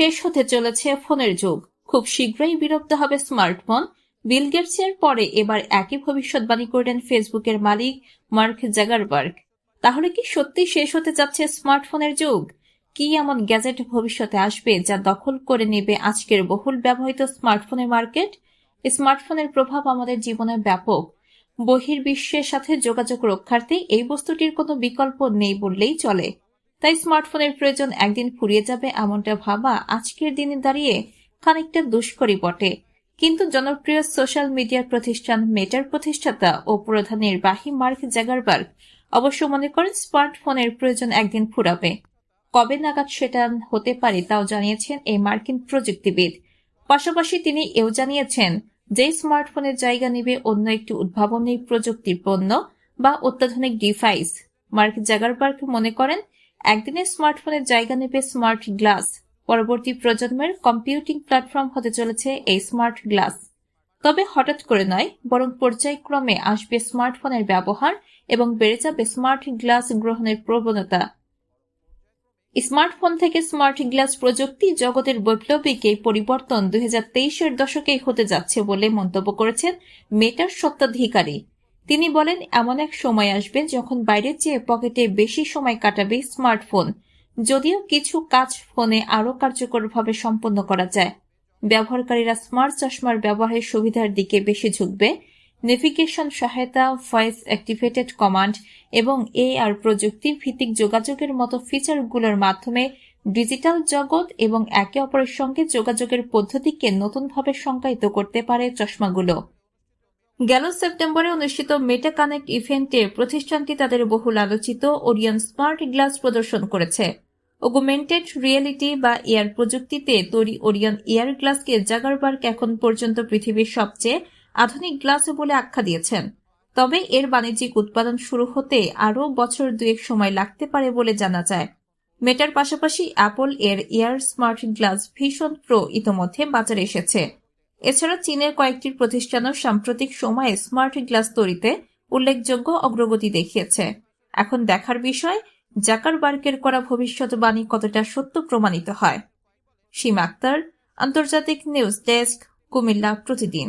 শেষ হতে চলেছে ফোনের যুগ। খুব শীঘ্রই বিলুপ্ত হবে স্মার্টফোন। বিল গেটসের পরে এবার একই ভবিষ্যৎবাণী করলেন ফেসবুকের মালিক মার্ক জাগারবার্গ। তাহলে কি সত্যি শেষ হতে যাচ্ছে স্মার্টফোনের যুগ? কি এমন গ্যাজেট ভবিষ্যতে আসবে যা দখল করে নেবে আজকের বহুল ব্যবহৃত স্মার্টফোনের মার্কেট? স্মার্টফোনের প্রভাব আমাদের জীবনে ব্যাপক। বহির্বিশ্বের সাথে যোগাযোগ রক্ষার্থে এই বস্তুটির কোনো বিকল্প নেই বললেই চলে। তাই স্মার্টফোনের প্রয়োজন একদিন ফুরিয়ে যাবে এমনটা ভাবা আজকের দিনে দাঁড়িয়ে খানিকটা দুষ্করই বটে। কিন্তু জনপ্রিয় সোশ্যাল মিডিয়ার প্রতিষ্ঠান মেটার প্রতিষ্ঠাতা ও প্রধান নির্বাহী মার্ক জাগারবার্গ অবশ্য মনে করেন স্মার্টফোনের প্রয়োজন একদিন ফুরাবে। কবে নাগাদ সেটা হতে পারে তাও জানিয়েছেন এই মার্কিন প্রযুক্তিবিদ। পাশাপাশি তিনি এও জানিয়েছেন যে স্মার্টফোনের জায়গা নেবে অন্য একটি উদ্ভাবনী প্রযুক্তির পণ্য বা অত্যাধুনিক ডিভাইস। মার্ক জাগারবার্গ মনে করেন একদিনে স্মার্টফোনের জায়গা নেবে স্মার্ট গ্লাস। পরবর্তী প্রজন্মের কম্পিউটিং প্ল্যাটফর্ম হতে চলেছে এই স্মার্ট গ্লাস। তবে হঠাৎ করে নয়, বরং পর্যায়ক্রমে আসবে স্মার্টফোনের ব্যবহার এবং বেড়ে যাবে স্মার্ট গ্লাস গ্রহণের প্রবণতা। স্মার্টফোন থেকে স্মার্ট গ্লাস প্রযুক্তি জগতের বৈপ্লবিক এই পরিবর্তন 2023-এর দশকেই হতে যাচ্ছে বলে মন্তব্য করেছেন মেটার স্বত্বাধিকারী। তিনি বলেন, এমন এক সময় আসবে যখন বাইরের চেয়ে পকেটে বেশি সময় কাটাবে স্মার্টফোন। যদিও কিছু কাজ ফোনে আরও কার্যকরভাবে সম্পন্ন করা যায়। ব্যবহারকারীরা স্মার্ট চশমার ব্যবহারের সুবিধার দিকে বেশি ঝুঁকবে। নেভিগেশন সহায়তা, ভয়েস অ্যাক্টিভেটেড কমান্ড এবং এআর প্রযুক্তি ভিত্তিক যোগাযোগের মতো ফিচারগুলোর মাধ্যমে ডিজিটাল জগৎ এবং একে অপরের সঙ্গে যোগাযোগের পদ্ধতিকে নতুনভাবে সংজ্ঞায়িত করতে পারে চশমাগুলো। গেল সেপ্টেম্বরে অনুষ্ঠিত মেটা কানেক্ট ইভেন্টে প্রতিষ্ঠানটি তাদের বহুল আলোচিত ওরিয়ন স্মার্ট গ্লাস প্রদর্শন করেছে। অগুমেন্টেড রিয়েলিটি বা এআর প্রযুক্তিতে তৈরি ওরিয়ন এআর গ্লাসকে জাগারবার্গ এখন পর্যন্ত পৃথিবীর সবচেয়ে আধুনিক গ্লাস বলে আখ্যা দিয়েছেন। তবে এর বাণিজ্যিক উৎপাদন শুরু হতে আরও বছর দুয়েক সময় লাগতে পারে বলে জানা যায়। মেটার পাশাপাশি অ্যাপল এর air smart glass vision pro ইতোমধ্যে বাজারে এসেছে। এছাড়া চীনের কয়েকটি প্রতিষ্ঠানও সাম্প্রতিক সময়ে স্মার্ট গ্লাস তৈরিতে উল্লেখযোগ্য অগ্রগতি দেখিয়েছে। এখন দেখার বিষয় জাকারবার্গের করা ভবিষ্যৎবাণী কতটা সত্য প্রমাণিত হয়। সীমা আক্তার, আন্তর্জাতিক নিউজ ডেস্ক, কুমিল্লা প্রতিদিন।